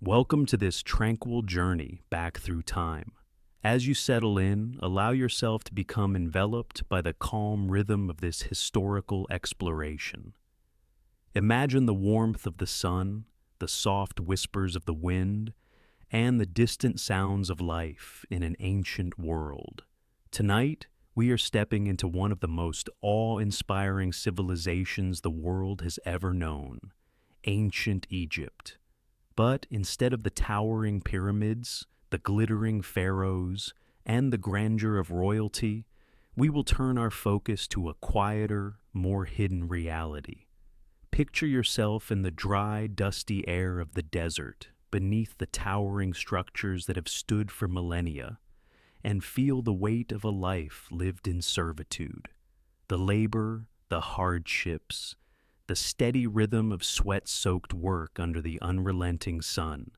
Welcome to this tranquil journey back through time. As you settle in, allow yourself to become enveloped by the calm rhythm of this historical exploration. Imagine the warmth of the sun, the soft whispers of the wind, and the distant sounds of life in an ancient world. Tonight, we are stepping into one of the most awe-inspiring civilizations the world has ever known, ancient Egypt. But instead of the towering pyramids, the glittering pharaohs, and the grandeur of royalty, we will turn our focus to a quieter, more hidden reality. Picture yourself in the dry, dusty air of the desert, beneath the towering structures that have stood for millennia, and feel the weight of a life lived in servitude. The labor, the hardships, the steady rhythm of sweat-soaked work under the unrelenting sun.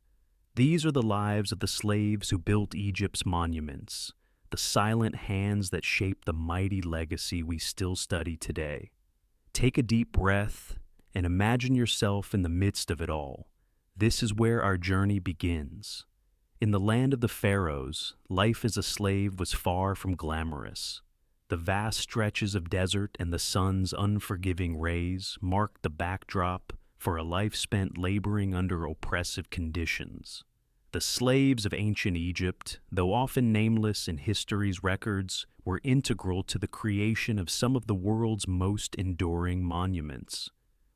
These are the lives of the slaves who built Egypt's monuments, the silent hands that shape the mighty legacy we still study today. Take a deep breath and imagine yourself in the midst of it all. This is where our journey begins. In the land of the pharaohs, life as a slave was far from glamorous. The vast stretches of desert and the sun's unforgiving rays marked the backdrop for a life spent laboring under oppressive conditions. The slaves of ancient Egypt, though often nameless in history's records, were integral to the creation of some of the world's most enduring monuments.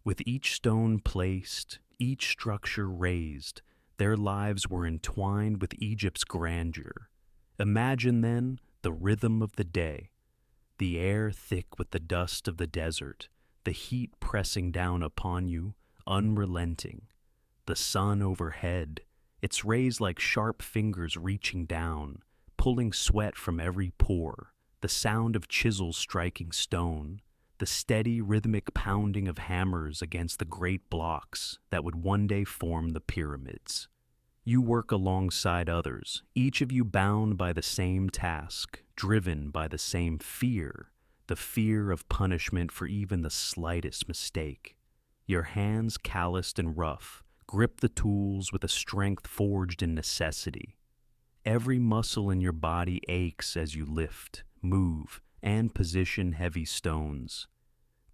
With each stone placed, each structure raised, their lives were entwined with Egypt's grandeur. Imagine, then, the rhythm of the day. The air thick with the dust of the desert, the heat pressing down upon you, unrelenting. The sun overhead, its rays like sharp fingers reaching down, pulling sweat from every pore, the sound of chisels striking stone, the steady rhythmic pounding of hammers against the great blocks that would one day form the pyramids. You work alongside others, each of you bound by the same task, driven by the same fear, the fear of punishment for even the slightest mistake. Your hands, calloused and rough, grip the tools with a strength forged in necessity. Every muscle in your body aches as you lift, move, and position heavy stones.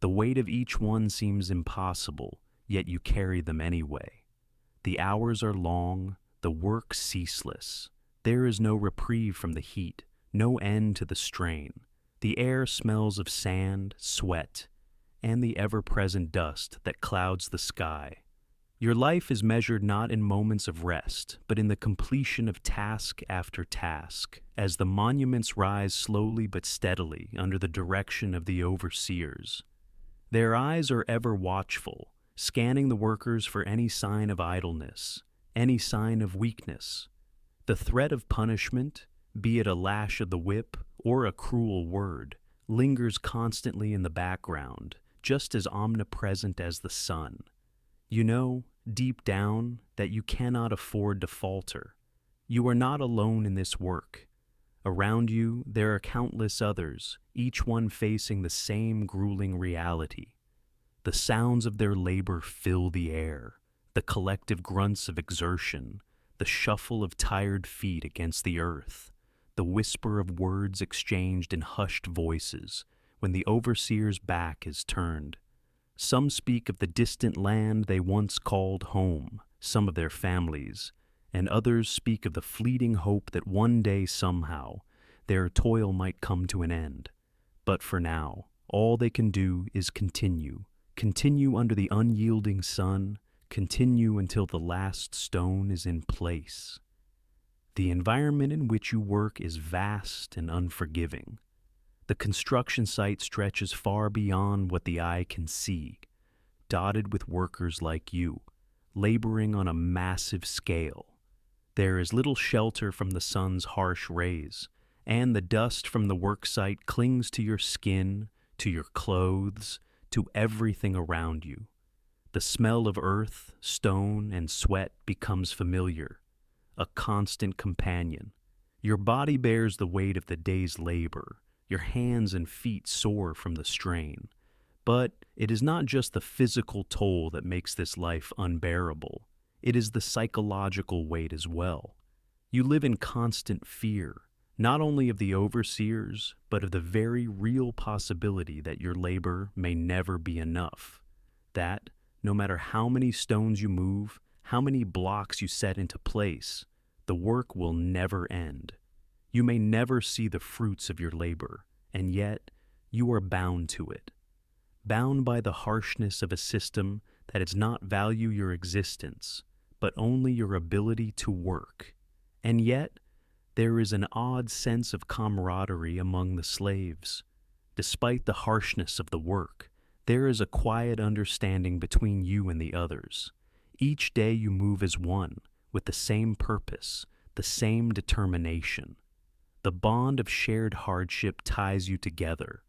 The weight of each one seems impossible, yet you carry them anyway. The hours are long, the work ceaseless. There is no reprieve from the heat, no end to the strain. The air smells of sand, sweat, and the ever-present dust that clouds the sky. Your life is measured not in moments of rest, but in the completion of task after task, as the monuments rise slowly but steadily under the direction of the overseers. Their eyes are ever watchful, scanning the workers for any sign of idleness, any sign of weakness. The threat of punishment, be it a lash of the whip or a cruel word, lingers constantly in the background, just as omnipresent as the sun. You know, deep down, that you cannot afford to falter. You are not alone in this work. Around you, there are countless others, each one facing the same grueling reality. The sounds of their labor fill the air, the collective grunts of exertion, the shuffle of tired feet against the earth, the whisper of words exchanged in hushed voices when the overseer's back is turned. Some speak of the distant land they once called home, some of their families, and others speak of the fleeting hope that one day somehow their toil might come to an end. But for now, all they can do is continue under the unyielding sun, continue until the last stone is in place. The environment in which you work is vast and unforgiving. The construction site stretches far beyond what the eye can see, dotted with workers like you, laboring on a massive scale. There is little shelter from the sun's harsh rays, and the dust from the worksite clings to your skin, to your clothes, to everything around you. The smell of earth, stone, and sweat becomes familiar, a constant companion. Your body bears the weight of the day's labor. Your hands and feet sore from the strain. But it is not just the physical toll that makes this life unbearable. it is the psychological weight as well. You live in constant fear, not only of the overseers, but of the very real possibility that your labor may never be enough. That, no matter how many stones you move, how many blocks you set into place, the work will never end. You may never see the fruits of your labor, and yet you are bound to it. Bound by the harshness of a system that does not value your existence, but only your ability to work. And yet, there is an odd sense of camaraderie among the slaves. Despite the harshness of the work, there is a quiet understanding between you and the others. Each day you move as one, with the same purpose, the same determination. The bond of shared hardship ties you together,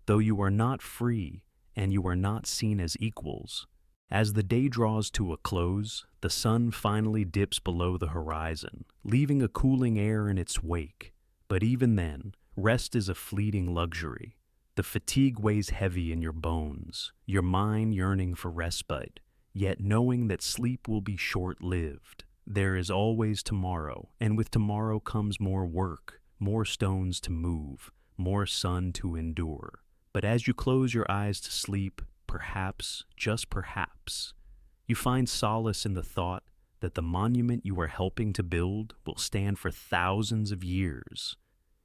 though you are not free and you are not seen as equals. As the day draws to a close, the sun finally dips below the horizon, leaving a cooling air in its wake. But even then, rest is a fleeting luxury. The fatigue weighs heavy in your bones, your mind yearning for respite, yet knowing that sleep will be short-lived. There is always tomorrow, and with tomorrow comes more work, more stones to move, more sun to endure. But as you close your eyes to sleep, perhaps, just perhaps, you find solace in the thought that the monument you are helping to build will stand for thousands of years.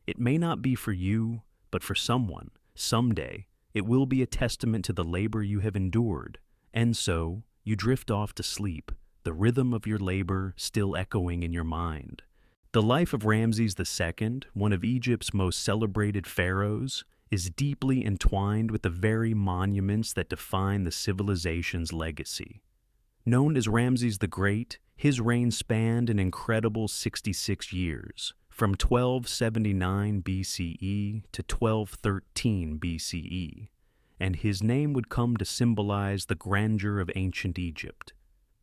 It may not be for you, but for someone, someday, it will be a testament to the labor you have endured. And so, you drift off to sleep, the rhythm of your labor still echoing in your mind. The life of Ramses II, one of Egypt's most celebrated pharaohs, is deeply entwined with the very monuments that define the civilization's legacy. Known as Ramses the Great, his reign spanned an incredible 66 years, from 1279 BCE to 1213 BCE, and his name would come to symbolize the grandeur of ancient Egypt.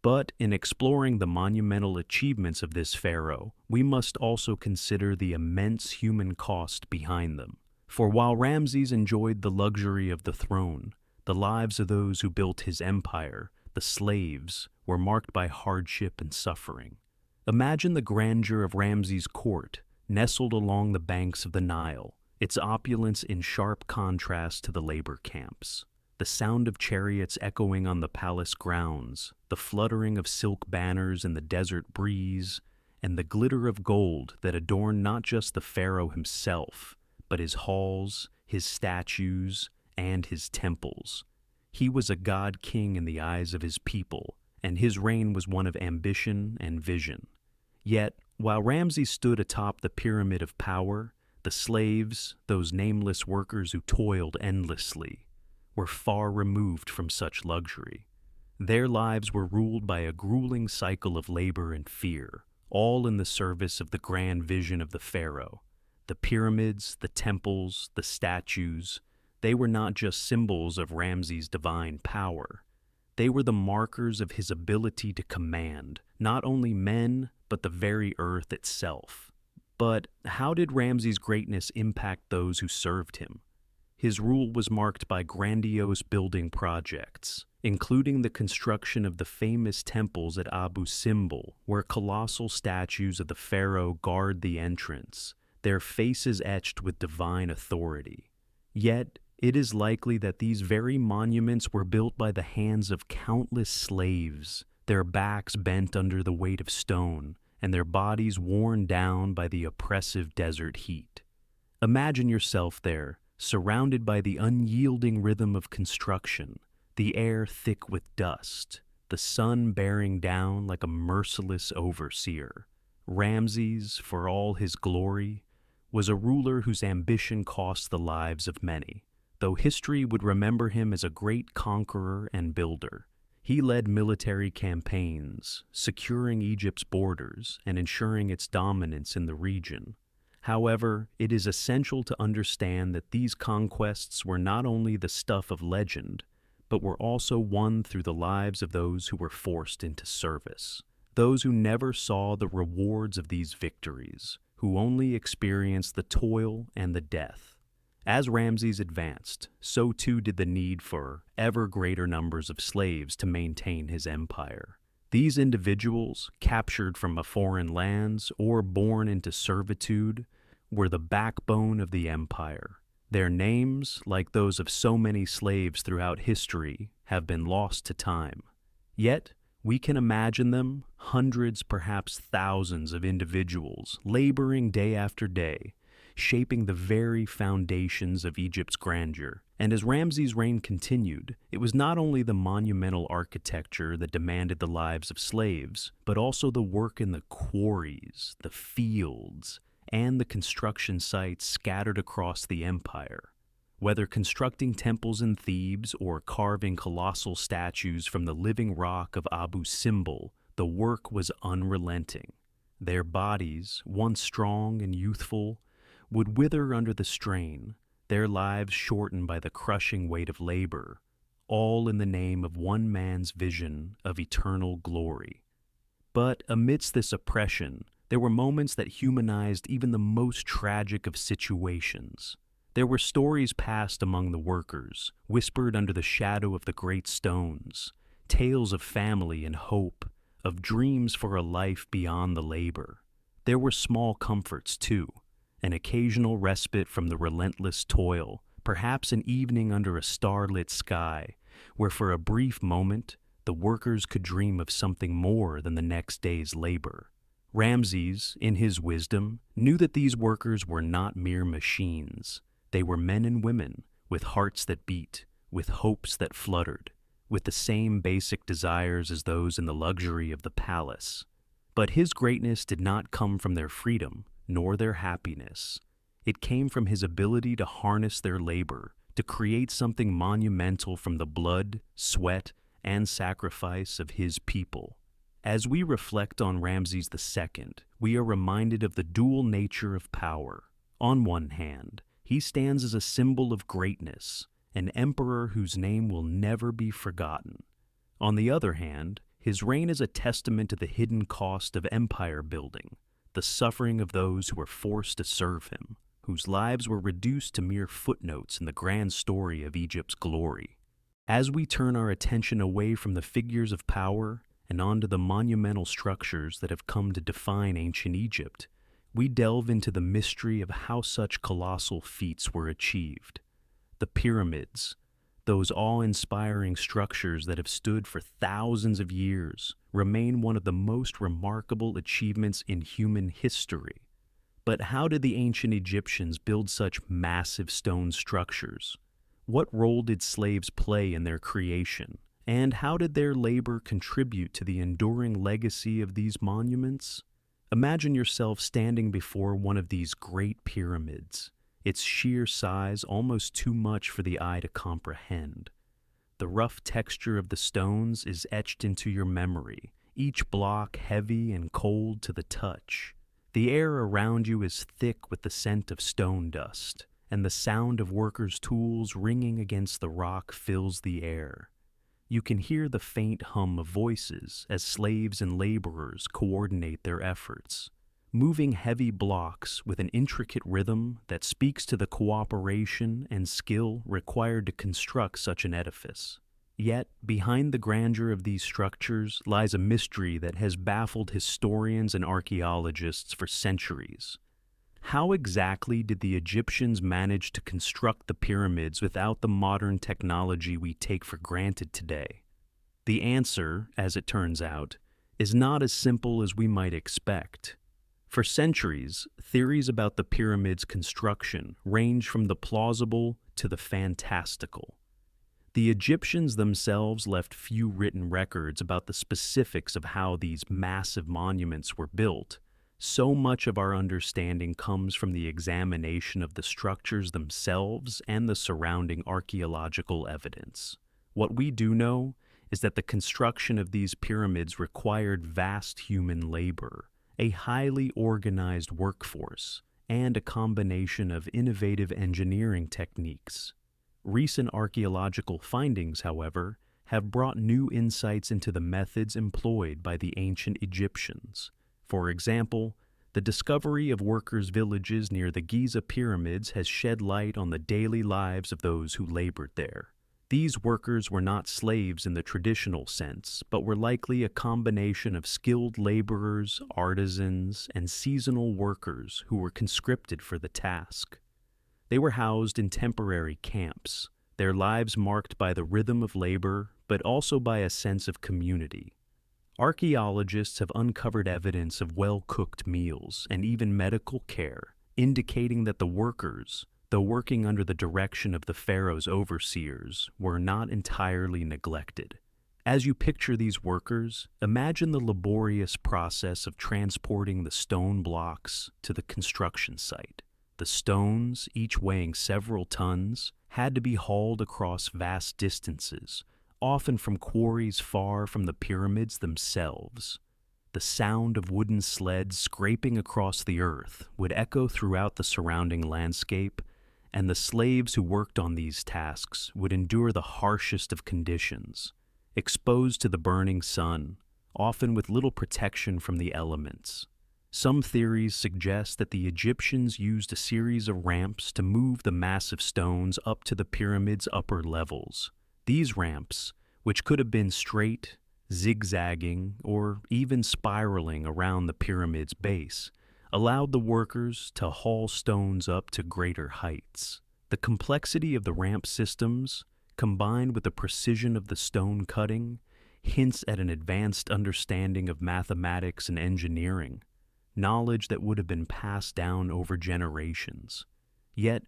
But in exploring the monumental achievements of this pharaoh, we must also consider the immense human cost behind them. For while Ramses enjoyed the luxury of the throne, the lives of those who built his empire, the slaves, were marked by hardship and suffering. Imagine the grandeur of Ramses' court, nestled along the banks of the Nile, its opulence in sharp contrast to the labor camps. The sound of chariots echoing on the palace grounds, the fluttering of silk banners in the desert breeze, and the glitter of gold that adorned not just the pharaoh himself, but his halls, his statues, and his temples. He was a god-king in the eyes of his people, and his reign was one of ambition and vision. Yet, while Ramses stood atop the pyramid of power, the slaves, those nameless workers who toiled endlessly, were far removed from such luxury. Their lives were ruled by a grueling cycle of labor and fear, all in the service of the grand vision of the pharaoh. The pyramids, the temples, the statues, they were not just symbols of Ramses' divine power. They were the markers of his ability to command, not only men, but the very earth itself. But how did Ramses' greatness impact those who served him? His rule was marked by grandiose building projects, including the construction of the famous temples at Abu Simbel, where colossal statues of the pharaoh guard the entrance, their faces etched with divine authority. Yet, it is likely that these very monuments were built by the hands of countless slaves, their backs bent under the weight of stone, and their bodies worn down by the oppressive desert heat. Imagine yourself there, surrounded by the unyielding rhythm of construction, the air thick with dust, the sun bearing down like a merciless overseer. Ramses, for all his glory, was a ruler whose ambition cost the lives of many. Though history would remember him as a great conqueror and builder, he led military campaigns, securing Egypt's borders and ensuring its dominance in the region. However, it is essential to understand that these conquests were not only the stuff of legend, but were also won through the lives of those who were forced into service, those who never saw the rewards of these victories, who only experienced the toil and the death. As Ramses advanced, so too did the need for ever greater numbers of slaves to maintain his empire. These individuals, captured from foreign lands or born into servitude, were the backbone of the empire. Their names, like those of so many slaves throughout history, have been lost to time. Yet, we can imagine them, hundreds, perhaps thousands of individuals, laboring day after day, shaping the very foundations of Egypt's grandeur. And as Ramses' reign continued, it was not only the monumental architecture that demanded the lives of slaves, but also the work in the quarries, the fields, and the construction sites scattered across the empire. Whether constructing temples in Thebes or carving colossal statues from the living rock of Abu Simbel, the work was unrelenting. Their bodies, once strong and youthful, would wither under the strain, their lives shortened by the crushing weight of labor, all in the name of one man's vision of eternal glory. But amidst this oppression, there were moments that humanized even the most tragic of situations. There were stories passed among the workers, whispered under the shadow of the great stones, tales of family and hope, of dreams for a life beyond the labor. There were small comforts, too, an occasional respite from the relentless toil, perhaps an evening under a starlit sky, where for a brief moment the workers could dream of something more than the next day's labor. Ramses, in his wisdom, knew that these workers were not mere machines. They were men and women, with hearts that beat, with hopes that fluttered, with the same basic desires as those in the luxury of the palace. But his greatness did not come from their freedom, nor their happiness. It came from his ability to harness their labor, to create something monumental from the blood, sweat, and sacrifice of his people. As we reflect on Ramses II, we are reminded of the dual nature of power. On one hand, he stands as a symbol of greatness, an emperor whose name will never be forgotten. On the other hand, his reign is a testament to the hidden cost of empire building, the suffering of those who were forced to serve him, whose lives were reduced to mere footnotes in the grand story of Egypt's glory. As we turn our attention away from the figures of power and onto the monumental structures that have come to define ancient Egypt, we delve into the mystery of how such colossal feats were achieved. The pyramids, those awe-inspiring structures that have stood for thousands of years, remain one of the most remarkable achievements in human history. But how did the ancient Egyptians build such massive stone structures? What role did slaves play in their creation? And how did their labor contribute to the enduring legacy of these monuments? Imagine yourself standing before one of these great pyramids, its sheer size almost too much for the eye to comprehend. The rough texture of the stones is etched into your memory, each block heavy and cold to the touch. The air around you is thick with the scent of stone dust, and the sound of workers' tools ringing against the rock fills the air. You can hear the faint hum of voices as slaves and laborers coordinate their efforts, moving heavy blocks with an intricate rhythm that speaks to the cooperation and skill required to construct such an edifice. Yet, behind the grandeur of these structures lies a mystery that has baffled historians and archaeologists for centuries. How exactly did the Egyptians manage to construct the pyramids without the modern technology we take for granted today? The answer, as it turns out, is not as simple as we might expect. For centuries, theories about the pyramid's construction range from the plausible to the fantastical. The Egyptians themselves left few written records about the specifics of how these massive monuments were built. So much of our understanding comes from the examination of the structures themselves and the surrounding archaeological evidence. What we do know is that the construction of these pyramids required vast human labor, a highly organized workforce, and a combination of innovative engineering techniques. Recent archaeological findings, however, have brought new insights into the methods employed by the ancient Egyptians. For example, the discovery of workers' villages near the Giza pyramids has shed light on the daily lives of those who labored there. These workers were not slaves in the traditional sense, but were likely a combination of skilled laborers, artisans, and seasonal workers who were conscripted for the task. They were housed in temporary camps, their lives marked by the rhythm of labor, but also by a sense of community. Archaeologists have uncovered evidence of well-cooked meals and even medical care, indicating that the workers, though working under the direction of the pharaoh's overseers, were not entirely neglected. As you picture these workers, imagine the laborious process of transporting the stone blocks to the construction site. The stones, each weighing several tons, had to be hauled across vast distances, often from quarries far from the pyramids themselves. The sound of wooden sleds scraping across the earth would echo throughout the surrounding landscape, and the slaves who worked on these tasks would endure the harshest of conditions, exposed to the burning sun, often with little protection from the elements. Some theories suggest that the Egyptians used a series of ramps to move the massive stones up to the pyramid's upper levels. These ramps, which could have been straight, zigzagging, or even spiraling around the pyramid's base, allowed the workers to haul stones up to greater heights. The complexity of the ramp systems, combined with the precision of the stone cutting, hints at an advanced understanding of mathematics and engineering, knowledge that would have been passed down over generations. Yet,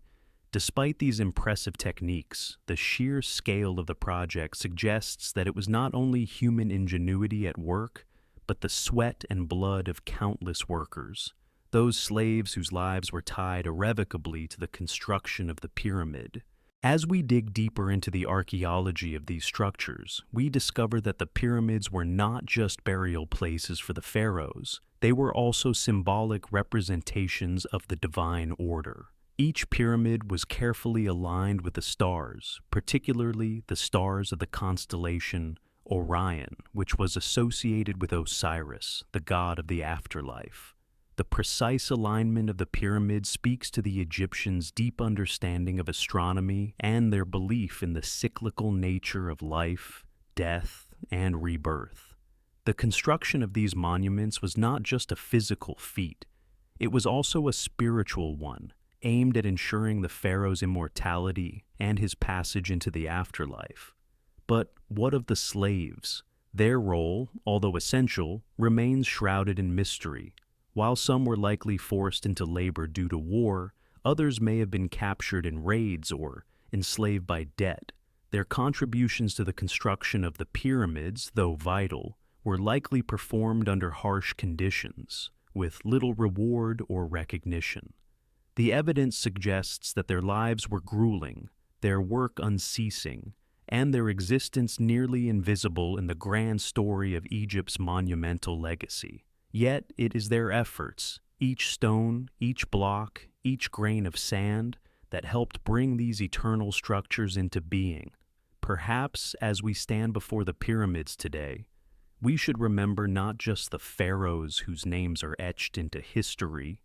despite these impressive techniques, the sheer scale of the project suggests that it was not only human ingenuity at work, but the sweat and blood of countless workers, those slaves whose lives were tied irrevocably to the construction of the pyramid. As we dig deeper into the archaeology of these structures, we discover that the pyramids were not just burial places for the pharaohs, they were also symbolic representations of the divine order. Each pyramid was carefully aligned with the stars, particularly the stars of the constellation Orion, which was associated with Osiris, the god of the afterlife. The precise alignment of the pyramid speaks to the Egyptians' deep understanding of astronomy and their belief in the cyclical nature of life, death, and rebirth. The construction of these monuments was not just a physical feat, it was also a spiritual one, aimed at ensuring the pharaoh's immortality and his passage into the afterlife. But what of the slaves? Their role, although essential, remains shrouded in mystery. While some were likely forced into labor due to war, others may have been captured in raids or enslaved by debt. Their contributions to the construction of the pyramids, though vital, were likely performed under harsh conditions, with little reward or recognition. The evidence suggests that their lives were grueling, their work unceasing, and their existence nearly invisible in the grand story of Egypt's monumental legacy. Yet it is their efforts, each stone, each block, each grain of sand, that helped bring these eternal structures into being. Perhaps as we stand before the pyramids today, we should remember not just the pharaohs whose names are etched into history,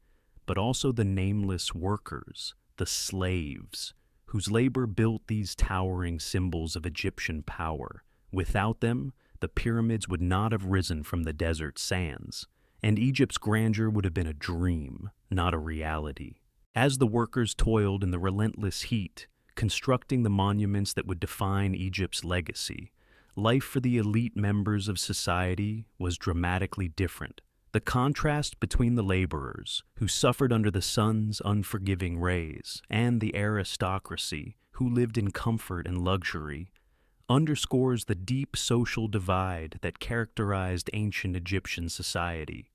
but also the nameless workers, the slaves, whose labor built these towering symbols of Egyptian power. Without them, the pyramids would not have risen from the desert sands, and Egypt's grandeur would have been a dream, not a reality. As the workers toiled in the relentless heat, constructing the monuments that would define Egypt's legacy, life for the elite members of society was dramatically different. The contrast between the laborers, who suffered under the sun's unforgiving rays, and the aristocracy, who lived in comfort and luxury, underscores the deep social divide that characterized ancient Egyptian society.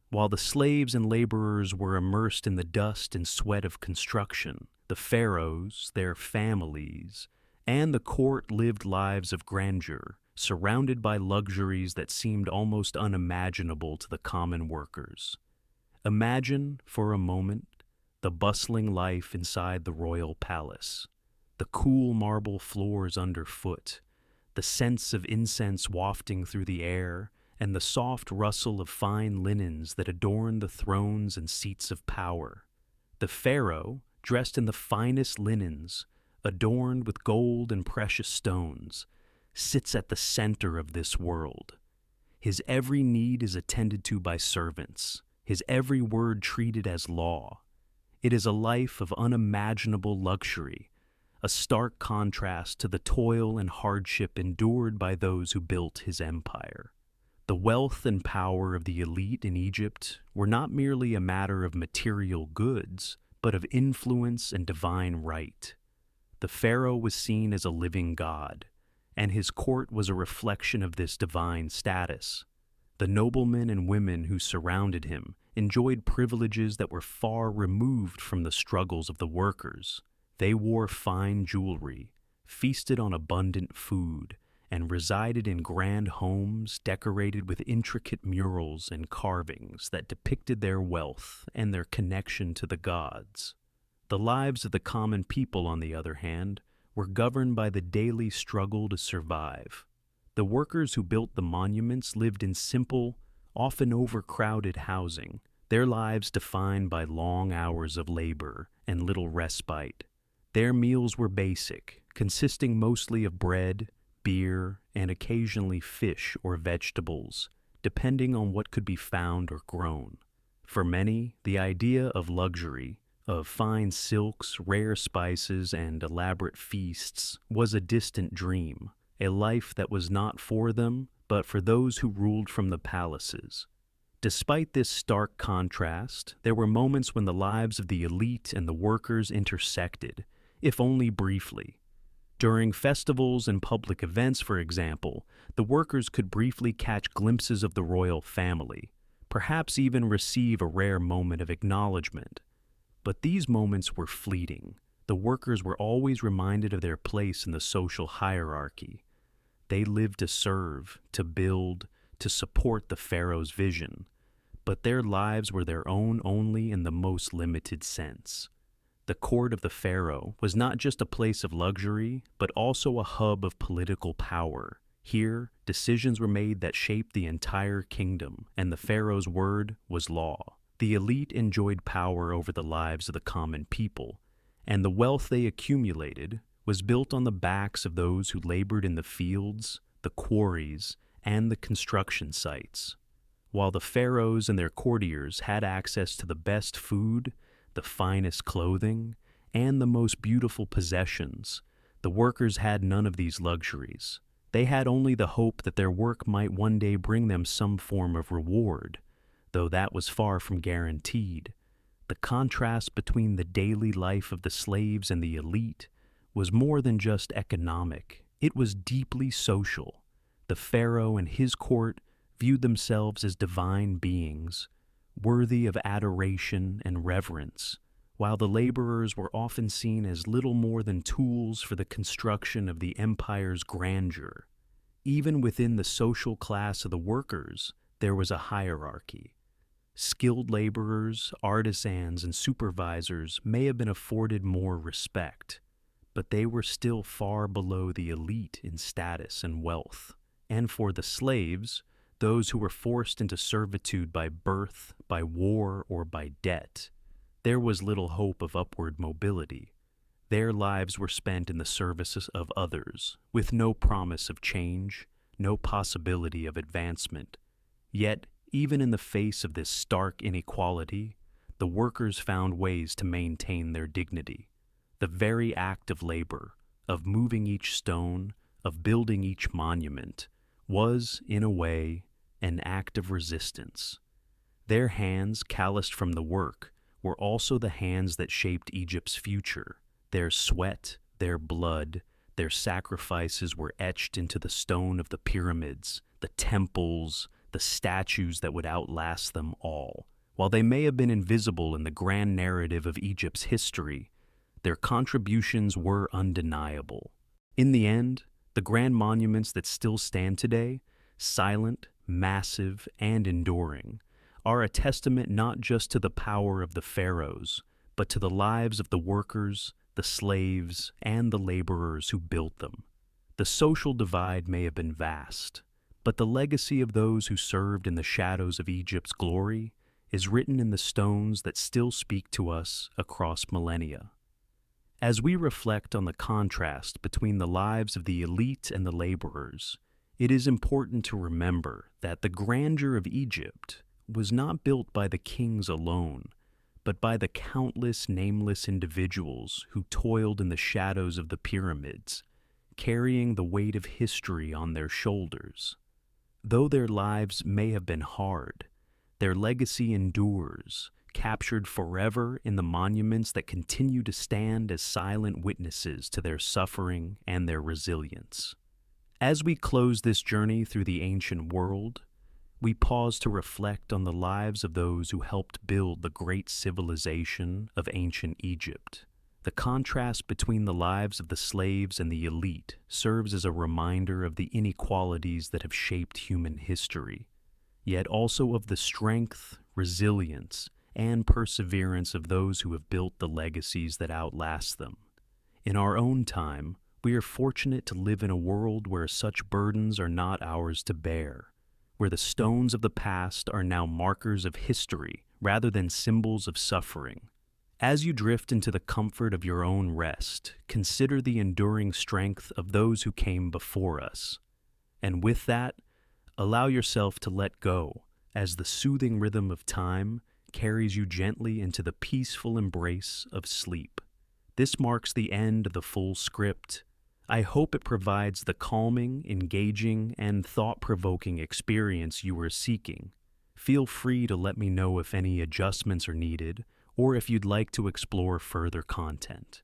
While the slaves and laborers were immersed in the dust and sweat of construction, the pharaohs, their families, and the court lived lives of grandeur, surrounded by luxuries that seemed almost unimaginable to the common workers. Imagine, for a moment, the bustling life inside the royal palace, the cool marble floors underfoot, the scents of incense wafting through the air, and the soft rustle of fine linens that adorn the thrones and seats of power. The pharaoh, dressed in the finest linens, adorned with gold and precious stones, sits at the center of this world. His every need is attended to by servants, his every word treated as law. It is a life of unimaginable luxury, a stark contrast to the toil and hardship endured by those who built his empire. The wealth and power of the elite in Egypt were not merely a matter of material goods, but of influence and divine right. The pharaoh was seen as a living god, and his court was a reflection of this divine status. The noblemen and women who surrounded him enjoyed privileges that were far removed from the struggles of the workers. They wore fine jewelry, feasted on abundant food, and resided in grand homes decorated with intricate murals and carvings that depicted their wealth and their connection to the gods. The lives of the common people, on the other hand, were governed by the daily struggle to survive. The workers who built the monuments lived in simple, often overcrowded housing, their lives defined by long hours of labor and little respite. Their meals were basic, consisting mostly of bread, beer, and occasionally fish or vegetables, depending on what could be found or grown. For many, the idea of luxury, of fine silks, rare spices, and elaborate feasts was a distant dream, a life that was not for them, but for those who ruled from the palaces. Despite this stark contrast, there were moments when the lives of the elite and the workers intersected, if only briefly. During festivals and public events, for example, the workers could briefly catch glimpses of the royal family, perhaps even receive a rare moment of acknowledgement. But these moments were fleeting. The workers were always reminded of their place in the social hierarchy. They lived to serve, to build, to support the pharaoh's vision, but their lives were their own only in the most limited sense. The court of the pharaoh was not just a place of luxury, but also a hub of political power. Here, decisions were made that shaped the entire kingdom, and the pharaoh's word was law. The elite enjoyed power over the lives of the common people, and the wealth they accumulated was built on the backs of those who labored in the fields, the quarries, and the construction sites. While the pharaohs and their courtiers had access to the best food, the finest clothing, and the most beautiful possessions, the workers had none of these luxuries. They had only the hope that their work might one day bring them some form of reward, though that was far from guaranteed. The contrast between the daily life of the slaves and the elite was more than just economic. It was deeply social. The pharaoh and his court viewed themselves as divine beings, worthy of adoration and reverence, while the laborers were often seen as little more than tools for the construction of the empire's grandeur. Even within the social class of the workers, there was a hierarchy. Skilled laborers, artisans, and supervisors may have been afforded more respect, but they were still far below the elite in status and wealth. And for the slaves, those who were forced into servitude by birth, by war, or by debt, there was little hope of upward mobility. Their lives were spent in the services of others, with no promise of change, no possibility of advancement. Yet, even in the face of this stark inequality, the workers found ways to maintain their dignity. The very act of labor, of moving each stone, of building each monument, was, in a way, an act of resistance. Their hands, calloused from the work, were also the hands that shaped Egypt's future. Their sweat, their blood, their sacrifices were etched into the stone of the pyramids, the temples, the statues that would outlast them all. While they may have been invisible in the grand narrative of Egypt's history, their contributions were undeniable. In the end, the grand monuments that still stand today, silent, massive, and enduring, are a testament not just to the power of the pharaohs, but to the lives of the workers, the slaves, and the laborers who built them. The social divide may have been vast, but the legacy of those who served in the shadows of Egypt's glory is written in the stones that still speak to us across millennia. As we reflect on the contrast between the lives of the elite and the laborers, it is important to remember that the grandeur of Egypt was not built by the kings alone, but by the countless nameless individuals who toiled in the shadows of the pyramids, carrying the weight of history on their shoulders. Though their lives may have been hard, their legacy endures, captured forever in the monuments that continue to stand as silent witnesses to their suffering and their resilience. As we close this journey through the ancient world, we pause to reflect on the lives of those who helped build the great civilization of ancient Egypt. The contrast between the lives of the slaves and the elite serves as a reminder of the inequalities that have shaped human history, yet also of the strength, resilience, and perseverance of those who have built the legacies that outlast them. In our own time, we are fortunate to live in a world where such burdens are not ours to bear, where the stones of the past are now markers of history rather than symbols of suffering. As you drift into the comfort of your own rest, consider the enduring strength of those who came before us. And with that, allow yourself to let go as the soothing rhythm of time carries you gently into the peaceful embrace of sleep. This marks the end of the full script. I hope it provides the calming, engaging, and thought-provoking experience you were seeking. Feel free to let me know if any adjustments are needed, or if you'd like to explore further content.